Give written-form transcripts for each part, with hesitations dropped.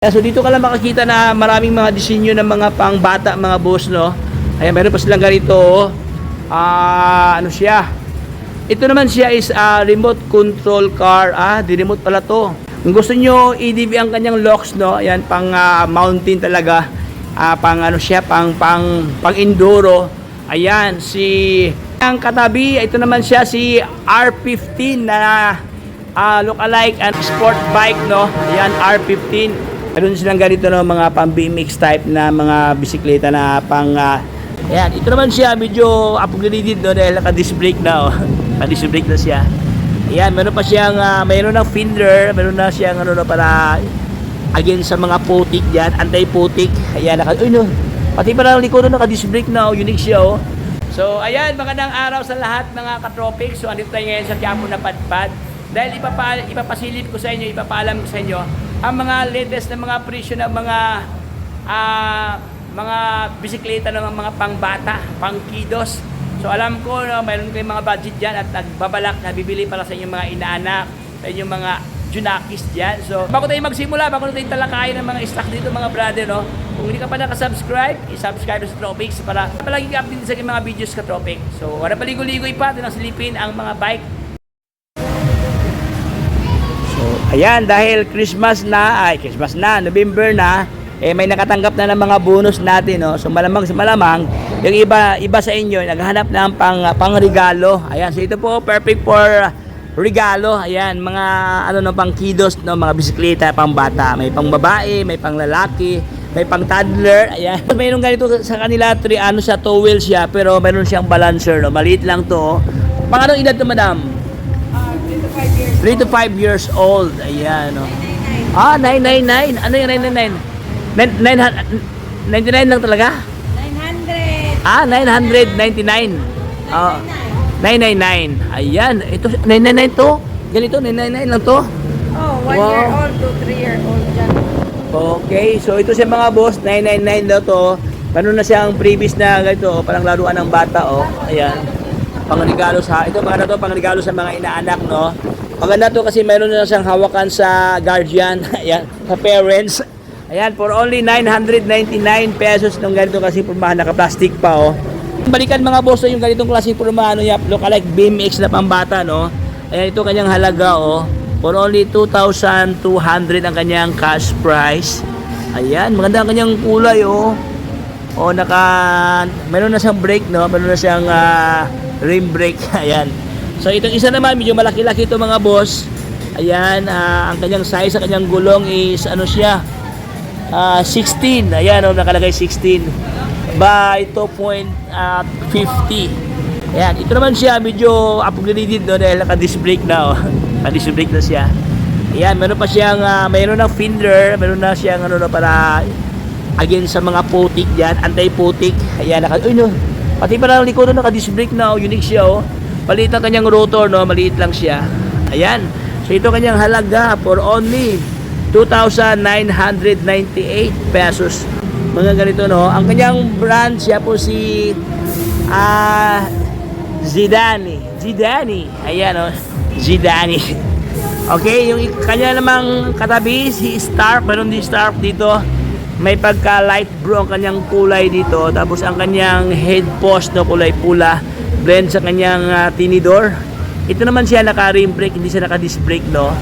So dito ka lang makakita na maraming mga disenyo ng mga pangbata, mga boss, no. Ayan, meron pa silang ganito, oh. Ano siya? Ito naman siya is remote control car. Di remote pala to. Kung gusto nyo i-DV ang kanyang locks, no. Ayan, pang mountain talaga. Pang ano siya, pang enduro. Ayan, ang katabi, ito naman siya si R15 na look-alike and sport bike, no. Ayan, R15. Meron silang ganito, no, mga pang BMX type na mga bisikleta na pang ayan, ito naman siya medyo upgraded, no, dahil naka-disc brake na, oh. Naka-disc brake na siya. Ayan, meron pa siyang mayroon ng fender, meron na siyang ano, no, para against sa mga putik diyan, anti-putik. Ayan, pati pa lang likod, naka-disc brake na, oh, unique siya, oh. So, ayan, magandang araw sa lahat mga katropics. So, andito tayo ngayon sa Quiapo na Padpad. Dahil ipapasilip ko sa inyo, ipapaalam ko sa inyo ang mga latest na mga presyo ng mga bisikleta ng mga pangbata, pang kiddos. So alam ko, no, mayroon kayong mga budget dyan at nagbabalak na bibili para sa inyong mga inaanak, sa inyong mga junakis dyan. So bago tayo magsimula, bago tayo talakayin ng mga stock dito, mga brother, no, kung hindi ka pa nakasubscribe, i-subscribe sa Tropics para palagi ka update sa aking mga videos ka Tropic. So wala paligoy-ligoy pa, ito nang silipin ang mga bike. Ayan, dahil Christmas na, November na, may nakatanggap na ng mga bonus natin, no? So malamang, yung iba sa inyo, naghahanap ng pang regalo. Ayan, so ito po, perfect for regalo. Ayan, mga pang kiddos, no? Mga bisikleta, pang bata. May pang babae, may pang lalaki, may pang toddler. Ayan, mayroon ganito sa kanila, 2 wheels siya, pero mayroon siyang balancer, no? Maliit lang to. Pang anong edad to, madam? 3 to 5 years old. Ayan, no. 999. Ano yung 999? 99 lang talaga? 900. 999. 999. Ayan, ito 999 to. Ganito 999 lang to. Oh, 1 year old to 3 year old dyan. Okay, so ito siya mga boss, 999 daw to. Paano na siyang previous na ganito, parang laruan ng bata, oh. Ayan. Pangregalo sa pangregalo sa mga inaanak, no. Maganda to kasi mayroon na siyang hawakan sa guardian. Ayan, sa parents. Ayan, for only 999 pesos ng ganito kasi pormahan, naka-plastic pa, oh. Balikan mga boss, yung ganitong klaseng pormahan, look like BMX na pambata, no. Ayan, ito kanyang halaga, oh. For only 2,200 ang kanyang cash price. Ayan, maganda ang kanyang kulay, oh. Oh, meron na siyang brake, no. Meron na siyang rim brake. Ayan. So itong isa naman medyo malaki-laki ito mga boss. Ayan, ang kanyang size sa kanyang gulong is ano siya? 16. Ayan, nakalagay 16 by 2.50. Ayan, ito naman siya medyo upgraded, no, dahil naka-disc brake na, oh. Naka-disc brake na siya. Ayan, meron pa siyang mayroon ng fender, meron na siyang para against sa mga putik diyan, anti-putik. Ayan, pati pa lang likod, naka-disc brake na, oh, unique siya, oh. Maliit ang kanyang rotor, no, maliit lang siya. Ayan. So ito kanyang halaga for only 2,998 pesos. Mga ganito, no. Ang kanyang brand siya po si Zidane. Ayan, no. Zidane. Okay, yung kanya namang katabi si Stark, meron din Stark dito. May pagka light blue ang kanyang kulay dito, tapos ang kanyang head post, no, kulay pula, blend sa kanyang tinidor. Ito naman siya naka-rim brake, hindi siya naka-disc brake, no.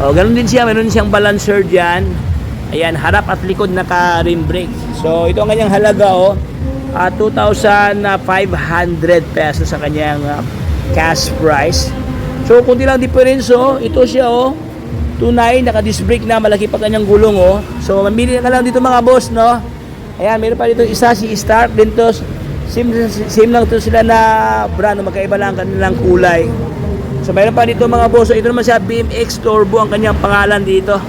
Ganun din siya, meron siyang balancer diyan. Ayan, harap at likod naka-rim brake. So ito ang kanyang halaga, 2,500 pesos sa kanyang cash price. So kunti lang difference, ito siya, 2.9, naka-disc brake na, malaki pa kanyang gulong, So mamili ka lang dito mga boss, no. Ayan, meron pa dito isa si Stark din to. Same lang to sila na brand, magkaiba lang kanilang kulay. So mayroon pa dito mga boss. So, ito naman siya BMX Turbo ang kanyang pangalan dito.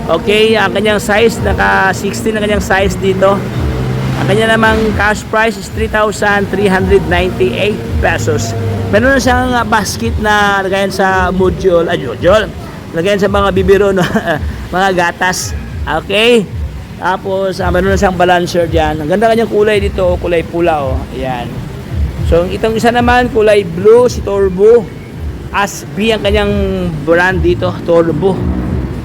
Okay, ang kanyang size naka 16 ang kanyang size dito. Ang kanya namang cash price is 3,398 pesos. Meron na siyang basket na lagayan sa module, lagayan sa mga bibiro, no? Mga gatas. Okay. Tapos, meron na siyang balancer dyan. Ang ganda kanyang kulay dito, kulay pula, oh. Ayan. So, itong isa naman, kulay blue, si Turbo. As B ang kanyang brand dito, Turbo.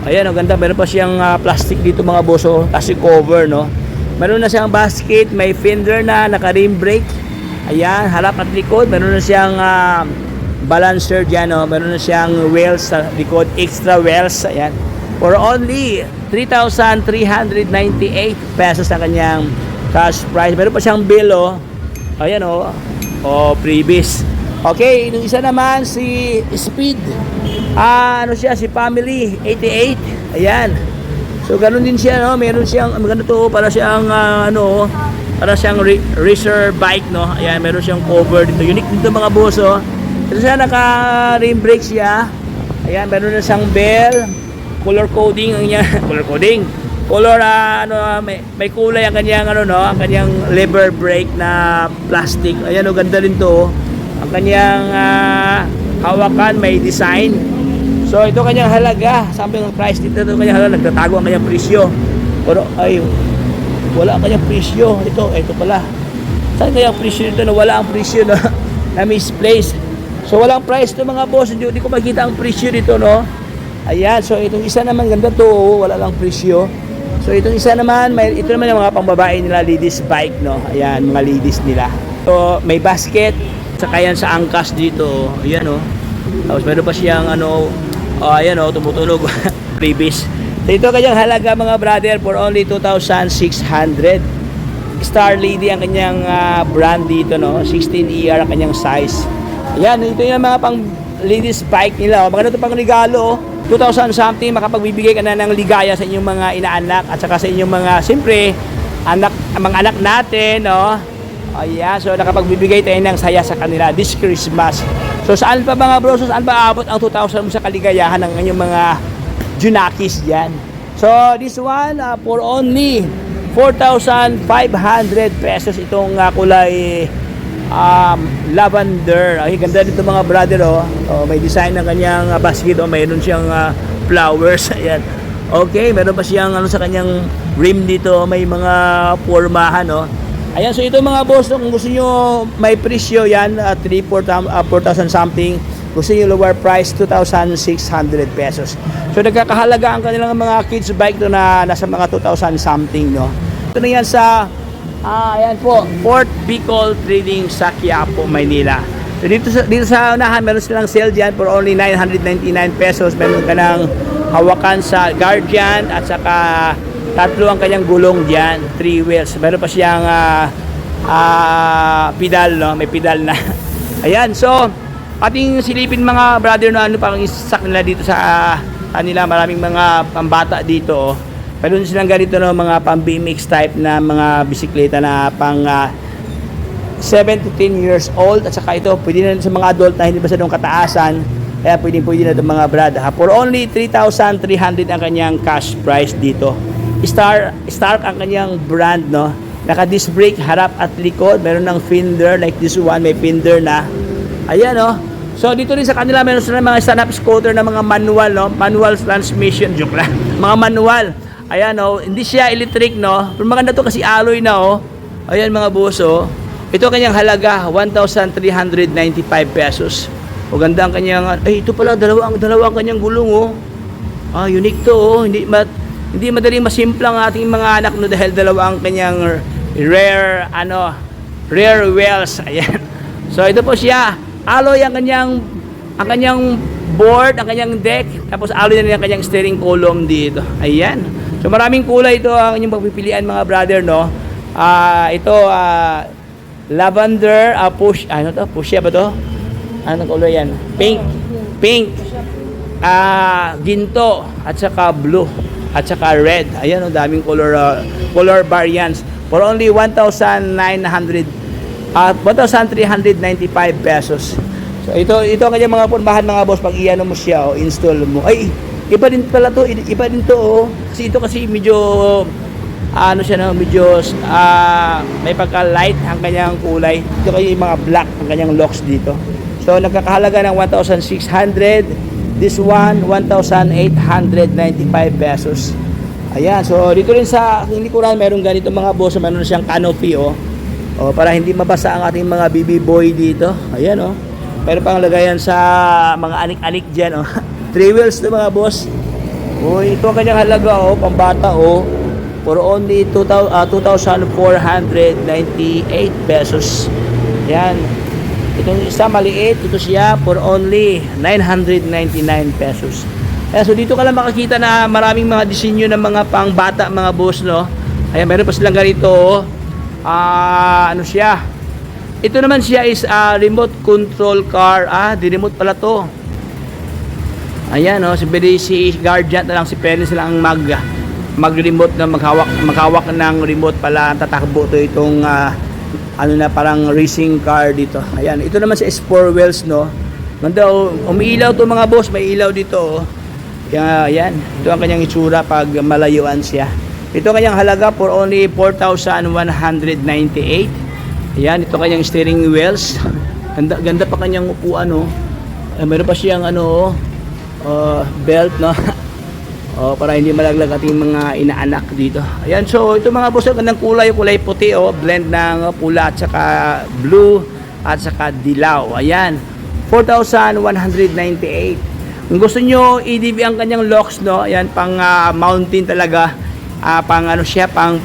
Ayan, ang ganda. Meron pa siyang plastic dito mga boss, oh. Kasi cover, no? Meron na siyang basket, may fender na, naka-rim brake. Ayan, harap at likod. Meron na siyang balancer dyan, no? Meron na siyang wheels sa likod, extra wheels. Ayan. For only 3,398 pesos ang kanyang cash price. Meron pa siyang bill, oh. Ayan, oh. Oh, previous. Okay, yung isa naman si Speed. Ano siya, si Family 88. Ayan. So ganun din siya, no. Meron siyang maganda to, para siyang para siyang racer bike, no. Ayan, meron siyang cover dito. Unique dito mga boss, oh. Ito siya, naka-rim brake siya. Ayan, meron na siyang bell. Color coding ang niya, color coding. Color may kulay ang kanyang ang kanyang lever brake na plastic. Ayan, oh, ganda rin to. Ang kanyang hawakan may design. So ito kanyang halaga, sabi ng price dito, ito kanyang halaga, nagtatago ang kanyang presyo. Pero ay wala ang kanyang presyo. Ito pala. Saan kanyang presyo dito na wala ang presyo, no? Na misplaced. So walang price to mga boss, hindi ko makita ang presyo dito, no? Ayan, so itong isa naman ganda to, wala lang presyo. So itong isa naman, ito naman yung mga pangbabae nila, ladies bike, no? Ayan, mga ladies nila. So may basket, saka yan sa angkas dito, ayan, oh. Tapos meron pa siyang ayan, oh, tumutunog. Previous. So ito kanyang halaga mga brother for only 2,600. Star Lady ang kanyang brand dito, no? 16ER ang kanyang size. Ayan, ito yung mga pang ladies bike nila, oh. Maganda ito pang regalo, oh. 2,000 something, makapagbibigay ka na ng ligaya sa inyong mga inaanak at saka sa inyong mga, siyempre, mga anak natin, no? Ayan, so nakapagbibigay tayo ng saya sa kanila this Christmas. So saan pa mga bro, so saan pa abot ang 2,000 mo sa kaligayahan ng inyong mga junakis dyan? So this one, for only 4,500 pesos itong kulay lavender. Ay, ganda dito mga brother, oh. Oh, may design ng kanyang basket, oh. Mayroon siyang flowers. Ayan. Okay, meron pa siyang sa kanyang rim dito, may mga pormahan, oh. Ayan, so ito mga boss, kung gusto nyo may presyo yan, 4,000 something. Gusto nyo lower price, 2,600 pesos. So nagkakahalaga ang kanilang mga kids bike to na nasa mga 2,000 something, no. Ito na yan sa ayan po, Port Bicol Trading sa Quiapo, Maynila. So dito sa unahan, meron silang sale dyan for only 999 pesos. Meron ka ng hawakan sa Guardian at saka tatlo ang kanyang gulong dyan, 3 wheels. Meron pa siyang pedal, no? May pedal na. Ayan, so ating silipin mga brother na ano pang isak nila dito sa kanila. Maraming mga pambata dito, oh. Meron silang ganito, no, mga pang BMX type na mga bisikleta na pang 7 to 10 years old. At saka ito, pwede na sa mga adult na hindi ba sa doong kataasan. Kaya pwede na ito mga brad. For only 3,300 ang kanyang cash price dito. Stark ang kanyang brand, no. Naka-disc brake harap at likod. Meron ng fender like this one, may fender na. Ayan, no. So dito rin sa kanila meron sila mga stand-up scooter na mga manual, no. Manual transmission, joke lang. Mga manual. Ayan, oh, hindi siya electric, no. Pero maganda to kasi alloy na, oh. Ayan mga boss, oh. Ito kanyang halaga, 1,395 pesos. O ganda ang kanyang, ito pala dalawang kanyang gulong, oh. Unique to, oh. Hindi madaling masimpla ang ating mga anak, no, dahil dalawa ang kanyang rear wheels. Ayan. So ito po siya, alloy ang kanyang board, ang kanyang deck, tapos alloy na rin ang kanyang steering column dito. Ayan. So maraming kulay ito ang inyong pagpipilian mga brother, no. Ito lavender, fuchsia ba to? Anong kulay yan? Pink, ginto, at saka blue, at saka red. Ayan, daming color variants for only 1,395 pesos. So ito kanya mga punbahan mga boss, pag iano mo siya, install mo. Ay, iba din pala to, iba din to, oh. Kasi medyo medyo may pagka-light ang kanyang kulay. Ito kayo yung mga black ang kanyang locks dito. So nagkakahalaga ng 1,600. This one, 1,895 pesos. Ayan, so dito rin sa aking likuran, meron ganito mga boss, meron siyang canopy, oh. Para hindi mabasa ang ating mga baby boy dito. Ayan, oh. Meron pang lagayan sa mga anik-anik dyan, oh. 3 wheels to mga boss. Oh, ito ang kanyang halaga oh, pambata oh. For only 2,498 pesos. Yan. Itong isa maliit, ito siya for only 999 pesos. Ayan, so dito ka lang makakita na maraming mga disenyo ng mga pangbata, mga boss, no? Ayan, meron pa silang ganito, oh. Ano siya? Ito naman siya is remote control car. Di remote pala to. Ayan, no? Si guardian na lang, si parents lang ang mag-remote na maghawak ng remote pala. Tatakbo to itong ano na parang racing car dito. Ayan, ito naman si S4 wheels, no? Ganda, umiilaw to mga boss, may ilaw dito, oh. Kaya, ayan, ito ang kanyang itsura pag malayuan siya. Ito ang kanyang halaga for only 4,198. Ayan, ito kanyang steering wheels. Ganda, ganda pa kanyang upuan, no? Meron pa siyang ano, belt, no? Para hindi malaglag ating mga inaanak dito. Ayan, so ito mga boss, gandang kulay puti, blend ng pula at saka blue at saka dilaw. Ayan, 4,198. Kung gusto nyo i-DV ang kanyang locks, no? Ayan, pang mountain talaga, pang ano siya, pang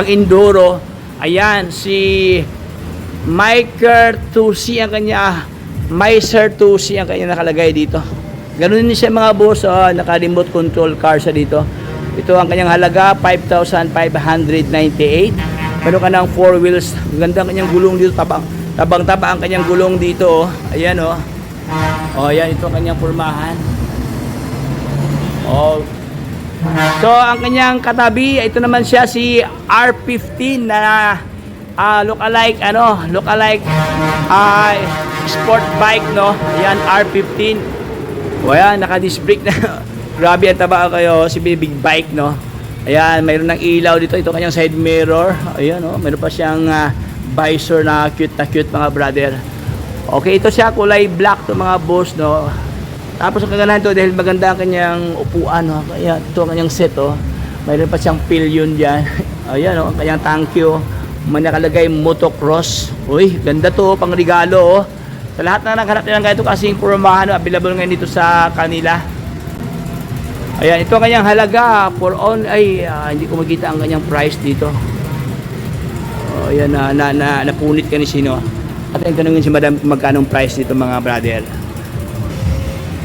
enduro. Ayan, si Micer 2C ang kanya, Micer 2C ang kanya nakalagay dito. Ganun din siya mga boss, naka-remote control car siya dito. Ito ang kanyang halaga, 5,598. Meron ka ng 4 wheels. Ganda ang kanyang gulong dito, tabang-taba ang kanyang gulong dito, oh. Ayan, oh. Ayan, ito ang kanyang pormahan. So, ang kanyang katabi, ito naman siya si R15 na look-alike sport bike, no? Ayan, R15. O ayan, naka-disc brake na. Grabe ang taba kayo, si big bike, no? Ayan, mayroon ng ilaw dito. Ito kanyang side mirror. Ayan, no? Mayroon pa siyang visor na cute mga brother. Okay, ito siya, kulay black to mga boss, no? Tapos ang kaganahan ito, dahil maganda ang kanyang upuan, no? Ayan, ito ang kanyang set, oh. Mayroon pa siyang pillion dyan. Ayan, no? Ang kanyang thank you. May nakalagay motocross. Uy, ganda to, pang regalo, oh. Sa lahat na naghanap nilang ganito kasing pormahan, available ngayon dito sa kanila. Ayan, ito ang kanyang halaga for on, hindi ko makita ang kanyang price dito. Ayan, napunit ka ni sino. At ang tanongin si madam kung magkano price dito mga brother.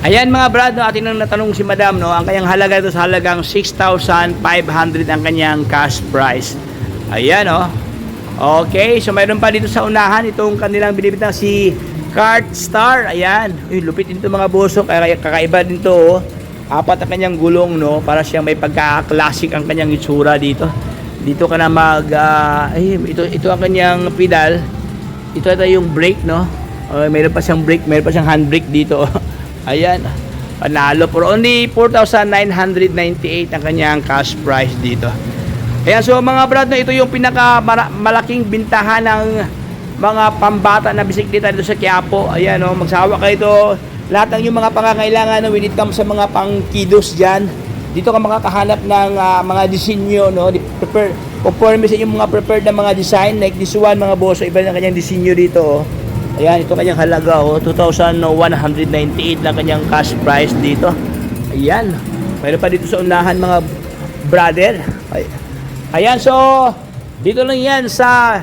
Ayan mga brad, atin nang natanong si madam, no, ang kanyang halaga ito sa halagang 6,500 ang kanyang cash price. Ayan, oh. Okay, so mayroon pa dito sa unahan itong kanilang binibitang si Kart Star. Ayan. Uy, lupit din ito mga boso. Kakaiba din ito, oh. Apat ang kanyang gulong, no? Para siyang may pagka-classic ang kanyang itsura dito. Dito ka na ito ang kanyang pedal. Ito yung brake, no? Mayroon pa siyang brake, mayroon pa siyang handbrake dito. Ayan. Panalo. For only 4,998 ang kanyang cash price dito. Ayan, so mga brad, no, ito yung malaking bintahan ng mga pambata na bisikleta dito sa Quiapo. Ayan, no, magsawa kayo ito. Lahat ng yung mga pangangailangan, no, when it comes sa mga pang-kidos dyan, dito ka makakahanap ng mga disenyo, no, conforme sa yung mga prepared na mga design, like this one, mga boss, iba na kanyang disenyo dito, oh. Ayan, ito kanyang halaga, oh, 2,198 lang kanyang cash price dito. Ayan, mayroon pa dito sa unahan, mga brother. Ayan, so dito lang yan sa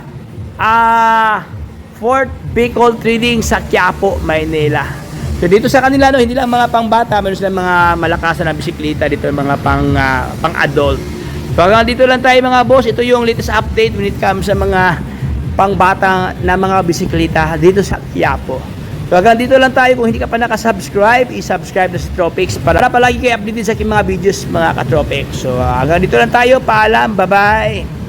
Fort Bicol Trading sa Quiapo, Maynila. So dito sa kanila, no, hindi lang mga pangbata, meron silang mga malakasan na bisikleta dito, mga pang-adult. So hanggang dito lang tayo mga boss. Ito yung latest update when it comes sa mga pangbata na mga bisikleta dito sa Quiapo. So hanggang dito lang tayo. Kung hindi ka pa nakasubscribe, i-subscribe na sa Tropics para palagi kayo updated sa aking mga videos, mga ka-Tropics. So hanggang dito lang tayo. Paalam, bye-bye.